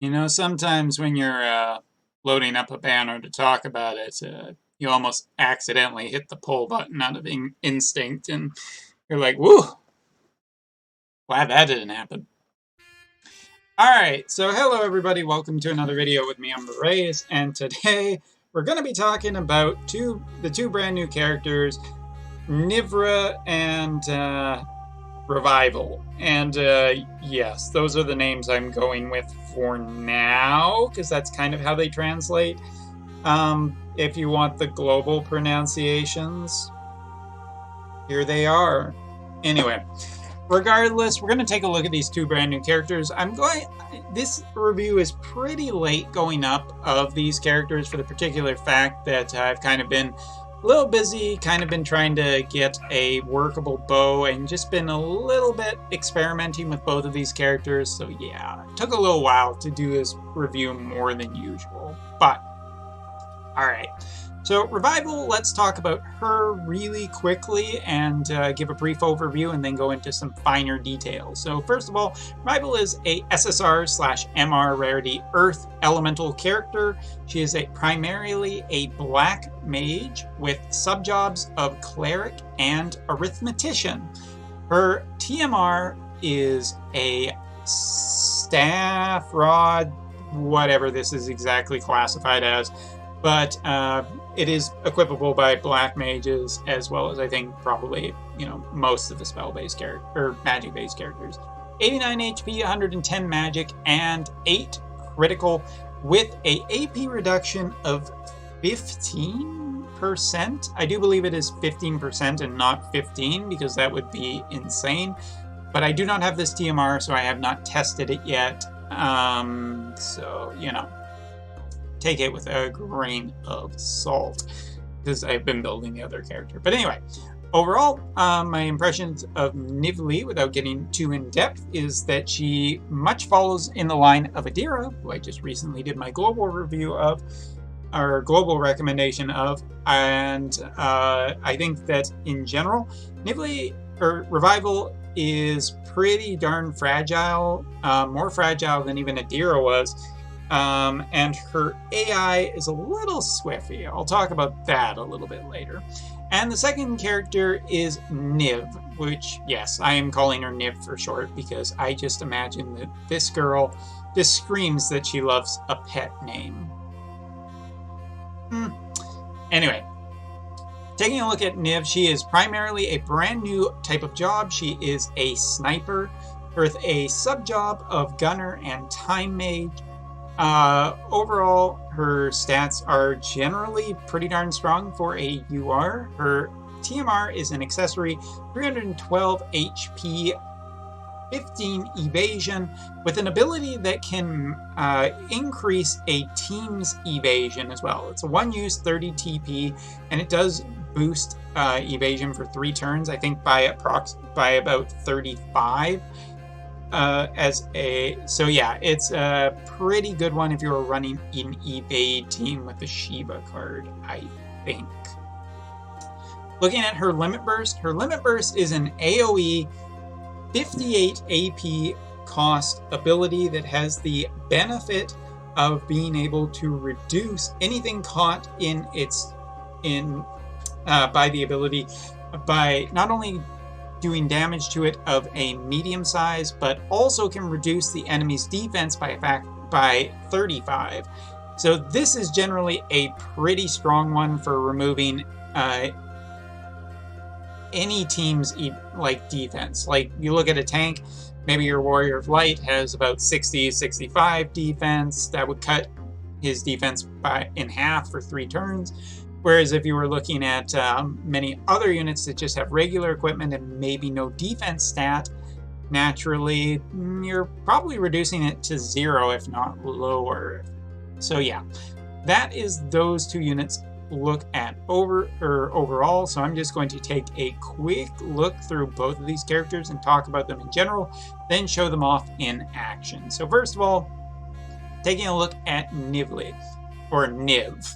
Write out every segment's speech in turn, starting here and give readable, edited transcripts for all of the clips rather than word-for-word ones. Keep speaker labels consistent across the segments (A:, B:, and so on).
A: You know, sometimes when you're loading up a banner to talk about it, you almost accidentally hit the pull button out of instinct, and you're like, "Woo! Glad that didn't happen." All right, so hello everybody. Welcome to another video with me, I'm Reyes, and today we're going to be talking about the two brand new characters, Niv're and Revival. And yes, those are the names I'm going with for now, because that's kind of how they translate. If you want the global pronunciations, here they are. Anyway, regardless, we're going to take a look at these two brand new characters. This review is pretty late going up of these characters for the particular fact that I've kind of been a little busy, kind of been trying to get a workable bow and just been a little bit experimenting with both of these characters. So yeah, it took a little while to do this review more than usual, but all right. So Revival, let's talk about her really quickly and give a brief overview and then go into some finer details. So first of all, Revival is a SSR/MR rarity Earth elemental character. She is primarily a black mage with subjobs of cleric and arithmetician. Her TMR is a staff rod, whatever this is exactly classified as, but it is equipable by black mages as well as I think probably, most of the spell-based character or magic-based characters. 89 HP, 110 magic, and 8 critical with a AP reduction of 15%. I do believe it is 15% and not 15 because that would be insane. But I do not have this TMR, so I have not tested it yet. So, take it with a grain of salt because I've been building the other character. But anyway, overall, my impressions of Niv'lu, without getting too in depth, is that she much follows in the line of Adira, who I just recently did my global review of, or global recommendation of, and I think that in general, Niv'lu or Revival is pretty darn fragile, more fragile than even Adira was. And her AI is a little swiffy. I'll talk about that a little bit later. And the second character is Niv, which, yes, I am calling her Niv for short because I just imagine that this girl just screams that she loves a pet name. Anyway, taking a look at Niv, she is primarily a brand new type of job. She is a sniper with a sub-job of gunner and time mage. Overall, her stats are generally pretty darn strong for a UR. Her TMR is an accessory, 312 HP, 15 evasion, with an ability that can increase a team's evasion as well. It's a one-use 30 TP, and it does boost evasion for 3 turns, I think by about 35. So yeah, it's a pretty good one if you're running an evade team with the Shiva card, I think. Looking at her limit burst is an AoE 58 AP cost ability that has the benefit of being able to reduce anything caught by the ability by not only doing damage to it of a medium size, but also can reduce the enemy's defense by 35. So this is generally a pretty strong one for removing any team's defense. Like you look at a tank, maybe your Warrior of Light has about 60, 65 defense. That would cut his defense in half for 3 turns. Whereas if you were looking at many other units that just have regular equipment and maybe no defense stat, naturally, you're probably reducing it to 0, if not lower. So yeah, that is those two units look at overall. So I'm just going to take a quick look through both of these characters and talk about them in general, then show them off in action. So first of all, taking a look at Niv'lu, or Niv.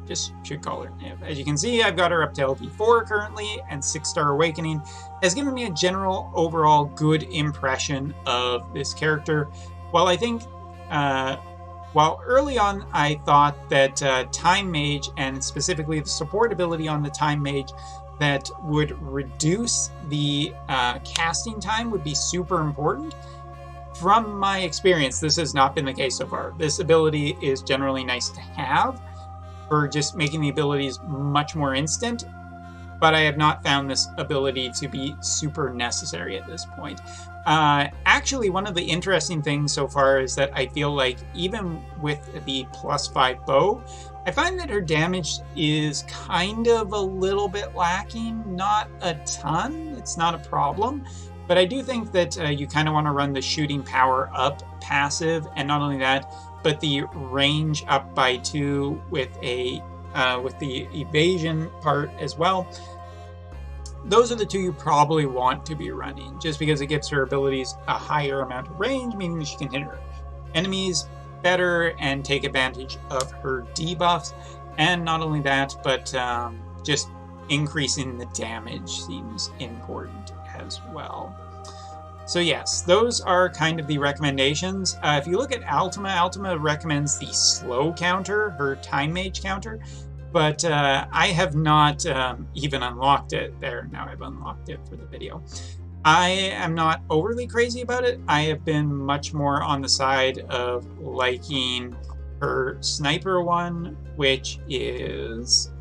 A: Just should call her Niv. As you can see, I've got her up to LP4 currently, and 6-star Awakening has given me a general overall good impression of this character. While I think while early on I thought that Time Mage, and specifically the support ability on the Time Mage that would reduce the casting time, would be super important. From my experience, this has not been the case so far. This ability is generally nice to have for just making the abilities much more instant, but I have not found this ability to be super necessary at this point. Actually, one of the interesting things so far is that I feel like even with the +5 bow, I find that her damage is kind of a little bit lacking. Not a ton, it's not a problem. But I do think that you kind of want to run the shooting power up passive, and not only that, but the range up by 2 with the evasion part as well. Those are the two you probably want to be running, just because it gives her abilities a higher amount of range, meaning she can hit her enemies better and take advantage of her debuffs. And not only that, but just increasing the damage seems important as well. So yes, those are kind of the recommendations. If you look at Altima recommends the slow counter, her Time Mage counter, but I have not even unlocked it. There, now I've unlocked it for the video. I am not overly crazy about it. I have been much more on the side of liking her sniper one, which is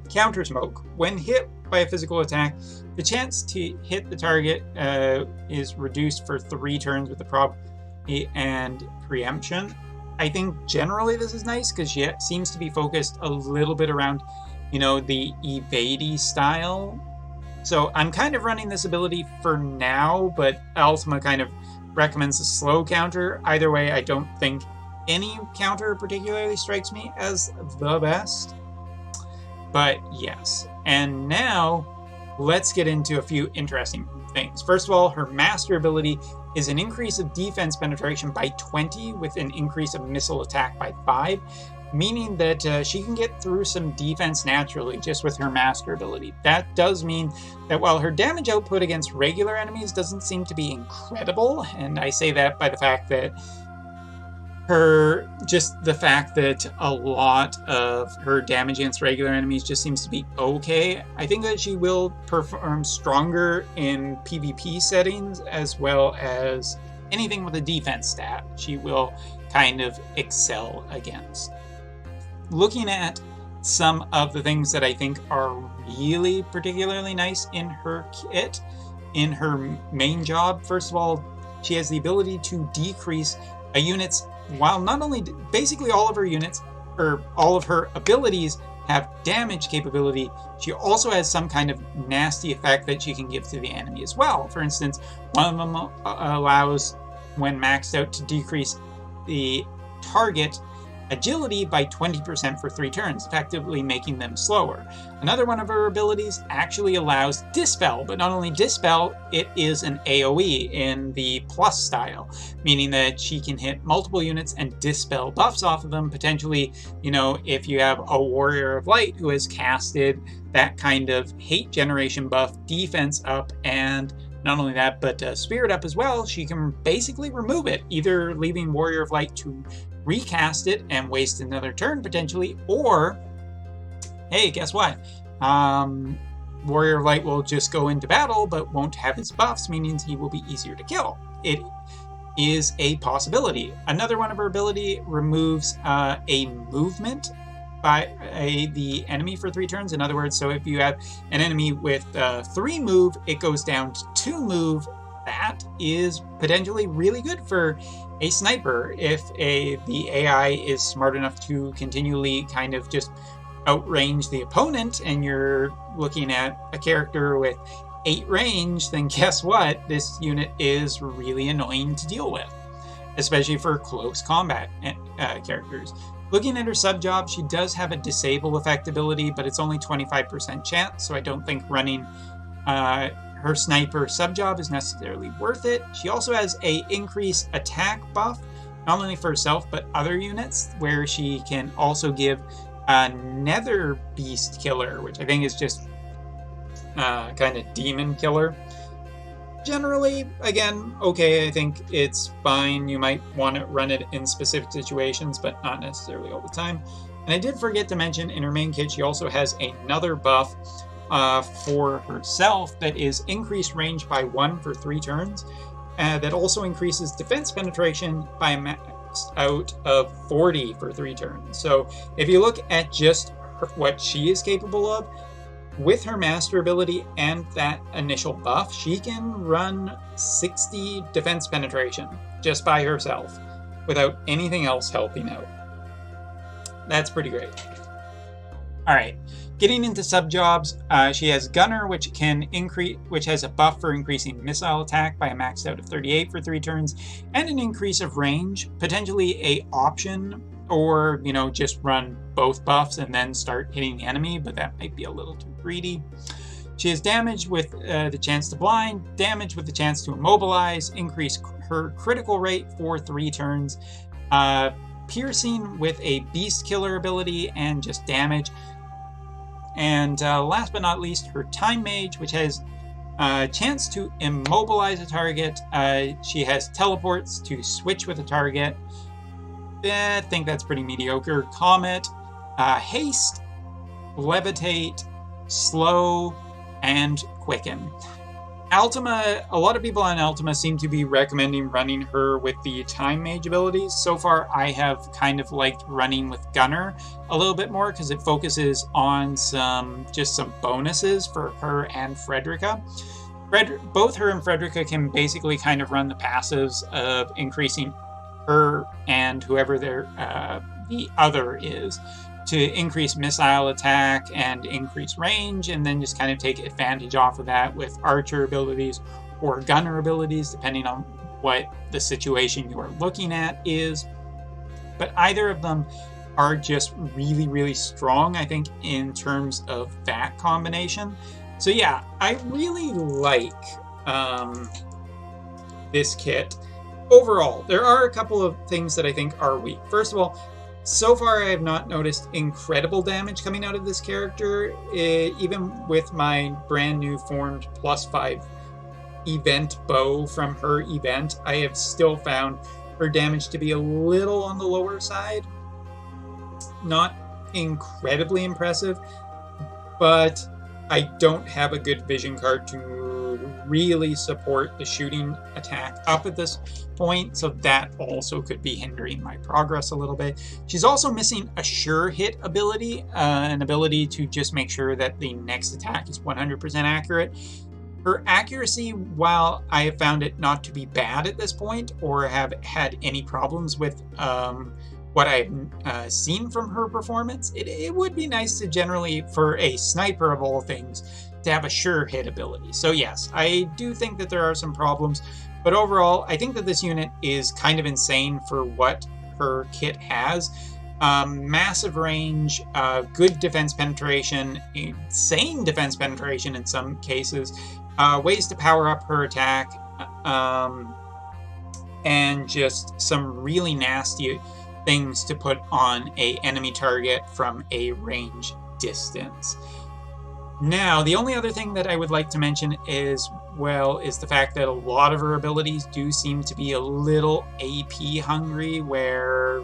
A: Counter Smoke. When hit by a physical attack, the chance to hit the target is reduced for 3 turns with the prob and preemption. I think generally this is nice because she seems to be focused a little bit around, you know, the evadey style. So I'm kind of running this ability for now, but Ultima kind of recommends a slow counter. Either way, I don't think any counter particularly strikes me as the best. But yes, and now let's get into a few interesting things. First of all, her master ability is an increase of defense penetration by 20 with an increase of missile attack by 5, meaning that she can get through some defense naturally just with her master ability. That does mean that while her damage output against regular enemies doesn't seem to be incredible, and I say that by the fact that a lot of her damage against regular enemies just seems to be okay. I think that she will perform stronger in PvP settings as well as anything with a defense stat. She will kind of excel against. Looking at some of the things that I think are really particularly nice in her kit, in her main job, first of all, she has the ability to decrease a unit's, while not only basically all of her units or all of her abilities have damage capability, she also has some kind of nasty effect that she can give to the enemy as well. For instance, one of them allows, when maxed out, to decrease the target agility by 20% for 3 turns, effectively making them slower. Another one of her abilities actually allows Dispel, but not only Dispel, it is an AoE in the plus style, meaning that she can hit multiple units and dispel buffs off of them, potentially, you know, if you have a Warrior of Light who has casted that kind of hate generation buff, defense up, and not only that, but spirit up as well, she can basically remove it, either leaving Warrior of Light to recast it and waste another turn potentially, or hey, guess what? Warrior of Light will just go into battle but won't have his buffs, meaning he will be easier to kill. It is a possibility. Another one of her ability removes a movement by the enemy for 3 turns. In other words, so if you have an enemy with 3 move, it goes down to 2 move. That is potentially really good for a sniper if the AI is smart enough to continually kind of just outrange the opponent, and you're looking at a character with 8 range, then guess what? This unit is really annoying to deal with, especially for close combat characters. Looking at her sub-job, she does have a disable effect ability, but it's only 25% chance, so I don't think running her sniper sub-job is necessarily worth it. She also has a increased attack buff, not only for herself, but other units, where she can also give a Nether Beast Killer, which I think is just kind of demon killer. generally, again, okay, I think it's fine. You might want to run it in specific situations, but not necessarily all the time. And I did forget to mention, in her main kit, she also has another buff for herself that is increased range by 1 for 3 turns. That also increases defense penetration by a max out of 40 for 3 turns. So if you look at just what she is capable of, with her master ability and that initial buff, she can run 60 defense penetration just by herself without anything else helping out. That's pretty great. All right, getting into sub jobs, she has Gunner, which has a buff for increasing missile attack by a max out of 38 for 3 turns, and an increase of range, potentially a option, or just run both buffs and then start hitting the enemy, but that might be a little too greedy. She has damage with the chance to blind, damage with the chance to immobilize, increase her critical rate for 3 turns, piercing with a beast killer ability, and just damage. And last but not least, her time mage, which has a chance to immobilize a target. She has teleports to switch with a target. I think that's pretty mediocre. Comet, haste, levitate, slow, and quicken. Altima, a lot of people on Altima seem to be recommending running her with the time mage abilities. So far, I have kind of liked running with Gunner a little bit more because it focuses on some bonuses for her and Frederica. Both her and Frederica can basically kind of run the passives of increasing her and whoever the other is to increase missile attack and increase range, and then just kind of take advantage off of that with archer abilities or gunner abilities, depending on what the situation you are looking at is. But either of them are just really, really strong, I think, in terms of that combination. So yeah, I really like this kit. Overall, there are a couple of things that I think are weak. First of all, so far I have not noticed incredible damage coming out of this character. Even with my brand new formed +5 event bow from her event, I have still found her damage to be a little on the lower side. Not incredibly impressive, but I don't have a good vision card to really support the shooting attack up at this point, so that also could be hindering my progress a little bit. She's also missing a sure hit ability, an ability to just make sure that the next attack is 100% accurate. Her accuracy, while I have found it not to be bad at this point or have had any problems with what I've seen from her performance, it would be nice to generally, for a sniper of all things, to have a sure hit ability. So yes, I do think that there are some problems, but overall, I think that this unit is kind of insane for what her kit has. Massive range, good defense penetration, insane defense penetration in some cases, ways to power up her attack, and just some really nasty things to put on a enemy target from a range distance. Now, the only other thing that I would like to mention is the fact that a lot of her abilities do seem to be a little AP hungry, where,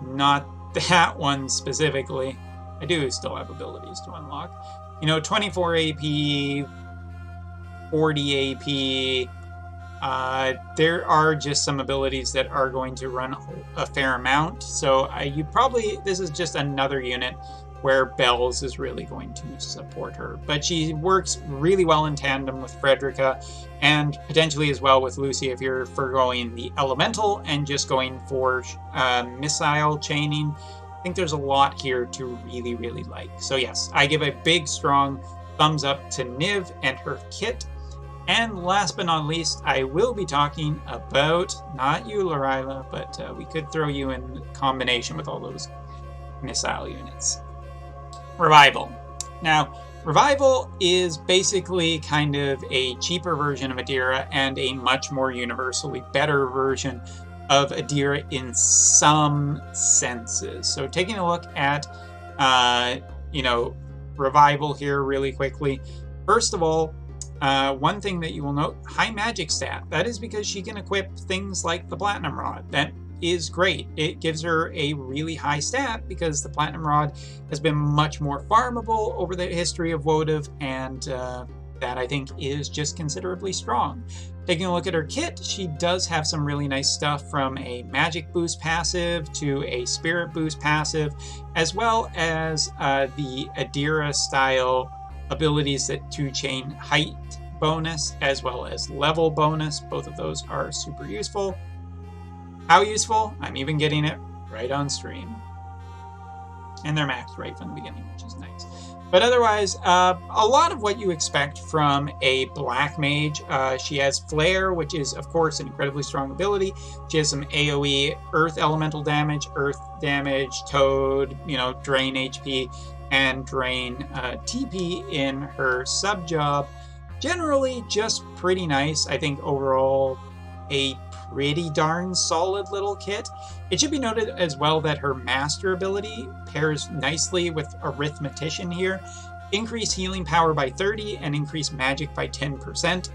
A: not that one specifically. I do still have abilities to unlock. 24 AP, 40 AP. There are just some abilities that are going to run a fair amount. So this is just another unit where Bells is really going to support her. But she works really well in tandem with Frederica, and potentially as well with Lucy if you're forgoing the elemental and just going for missile chaining. I think there's a lot here to really, really like. So yes, I give a big, strong thumbs up to Niv and her kit. And last but not least, I will be talking about, not you, Lorila, but we could throw you in combination with all those missile units. Revival. Now, Revival is basically kind of a cheaper version of Adira and a much more universally better version of Adira in some senses. So taking a look at, Revival here really quickly. First of all, one thing that you will note, high magic stat. That is because she can equip things like the Platinum Rod. That is great. It gives her a really high stat because the Platinum Rod has been much more farmable over the history of WOTV, and that I think is just considerably strong. Taking a look at her kit, she does have some really nice stuff, from a magic boost passive to a spirit boost passive, as well as the Adira style abilities that to chain height bonus as well as level bonus. Both of those are super useful. How useful? I'm even getting it right on stream. And they're maxed right from the beginning, which is nice. But otherwise, a lot of what you expect from a black mage. She has Flare, which is, of course, an incredibly strong ability. She has some AoE Earth Elemental damage, Toad, drain HP, and drain TP in her sub-job. Generally, just pretty nice. I think overall, a pretty darn solid little kit. It should be noted as well that her master ability pairs nicely with Arithmetician here. Increase healing power by 30 and increase magic by 10%.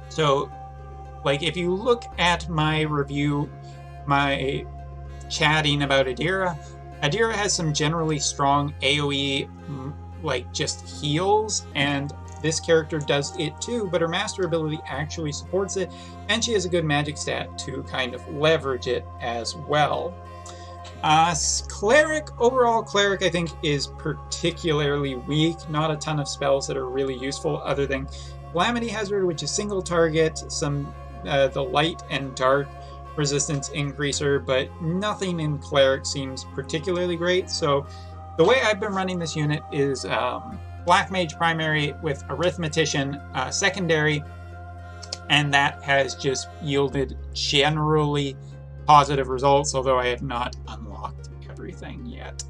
A: So, like, if you look at my review, my chatting about Adira has some generally strong AoE, like, just heals, and this character does it too, but her master ability actually supports it, and she has a good magic stat to kind of leverage it as well. Overall Cleric I think is particularly weak. Not a ton of spells that are really useful other than Calamity Hazard, which is single target, some the light and dark resistance increaser, but nothing in Cleric seems particularly great. So the way I've been running this unit is Black Mage primary with Arithmetician secondary, and that has just yielded generally positive results, although I have not unlocked everything yet.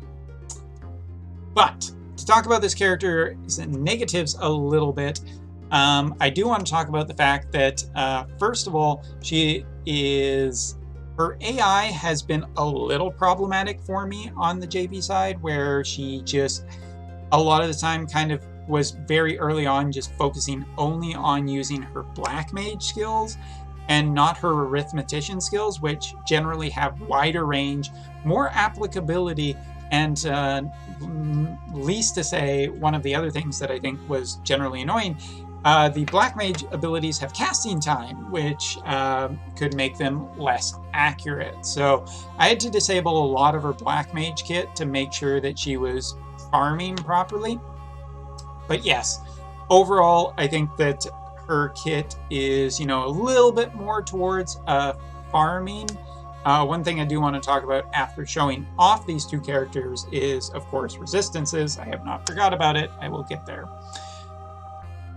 A: But to talk about this character's negatives a little bit, I do want to talk about the fact that, first of all, her AI has been a little problematic for me on the JV side, where she just a lot of the time kind of was very early on just focusing only on using her Black Mage skills and not her Arithmetician skills, which generally have wider range, more applicability, and least to say, one of the other things that I think was generally annoying, the Black Mage abilities have casting time, which could make them less accurate. So I had to disable a lot of her Black Mage kit to make sure that she was farming properly. But yes, overall, I think that her kit is, a little bit more towards farming. One thing I do want to talk about after showing off these two characters is, of course, resistances. I have not forgot about it. I will get there.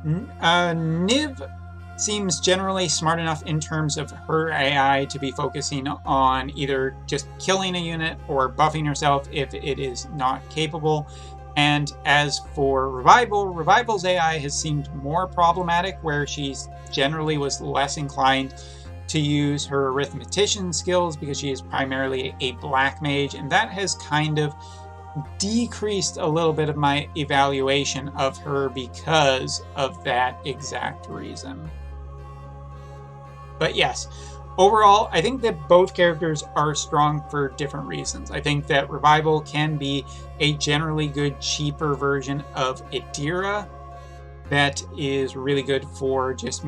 A: Niv seems generally smart enough in terms of her AI to be focusing on either just killing a unit or buffing herself if it is not capable. And as for Revival's AI has seemed more problematic, where she generally was less inclined to use her Arithmetician skills because she is primarily a Black Mage, and that has kind of decreased a little bit of my evaluation of her because of that exact reason. But yes, overall, I think that both characters are strong for different reasons. I think that Revival can be a generally good, cheaper version of Adira that is really good for just,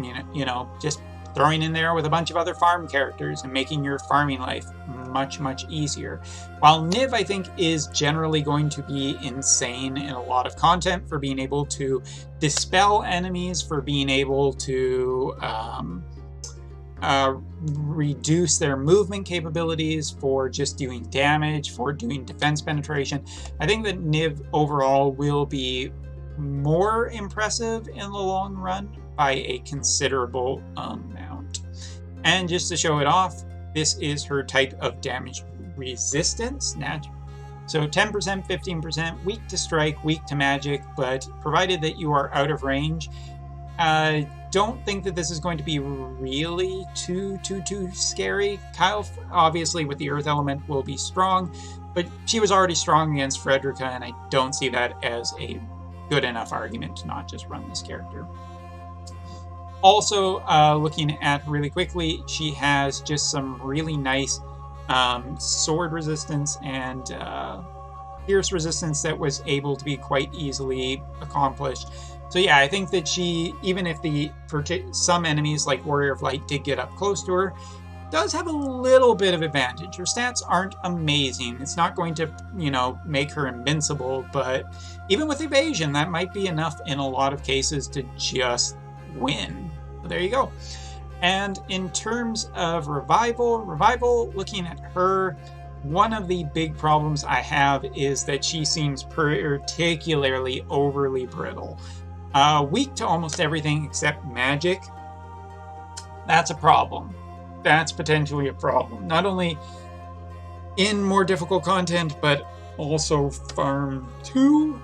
A: just throwing in there with a bunch of other farm characters and making your farming life much, much easier. While Niv, I think, is generally going to be insane in a lot of content for being able to dispel enemies, for being able to reduce their movement capabilities, for just doing damage, for doing defense penetration. I think that Niv overall will be more impressive in the long run by a considerable amount. And just to show it off, this is her type of damage resistance. So 10%, 15%, weak to strike, weak to magic, but provided that you are out of range, don't think that this is going to be really too scary. Kyle, obviously, with the Earth Element, will be strong, but she was already strong against Frederica, and I don't see that as a good enough argument to not just run this character. Also, looking at really quickly, she has just some really nice sword resistance and pierce resistance that was able to be quite easily accomplished. So yeah, I think that she, even if some enemies like Warrior of Light did get up close to her, does have a little bit of advantage. Her stats aren't amazing. It's not going to, make her invincible, but even with evasion, that might be enough in a lot of cases to just win. So there you go. And in terms of Revival, looking at her, one of the big problems I have is that she seems particularly overly brittle. Weak to almost everything except magic. That's a problem. That's potentially a problem. Not only in more difficult content, but also Farm 2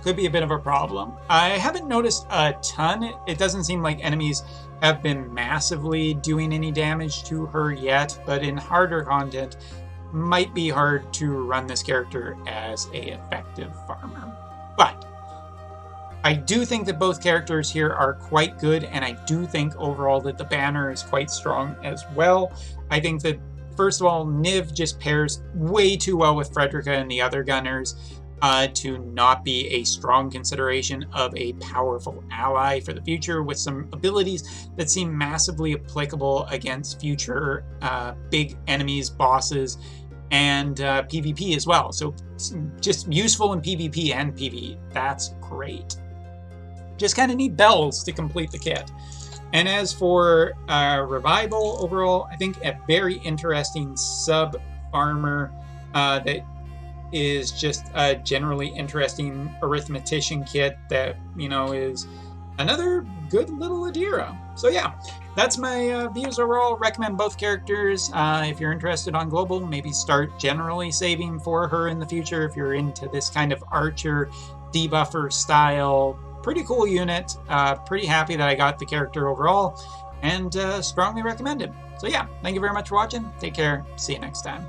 A: could be a bit of a problem. I haven't noticed a ton. It doesn't seem like enemies have been massively doing any damage to her yet, but in harder content, might be hard to run this character as a effective farmer. But I do think that both characters here are quite good, and I do think overall that the banner is quite strong as well. I think that, first of all, Niv just pairs way too well with Frederica and the other gunners to not be a strong consideration of a powerful ally for the future, with some abilities that seem massively applicable against future big enemies, bosses, and PvP as well. So just useful in PvP and PvE. That's great. Just kind of need bells to complete the kit. And as for Revival overall, I think a very interesting sub-farmer that is just a generally interesting arithmetician kit that, is another good little Adira. So yeah, that's my views overall. Recommend both characters. If you're interested on Global, maybe start generally saving for her in the future if you're into this kind of archer, debuffer style. Pretty cool unit. Pretty happy that I got the character overall, and strongly recommend it. So yeah, thank you very much for watching. Take care. See you next time.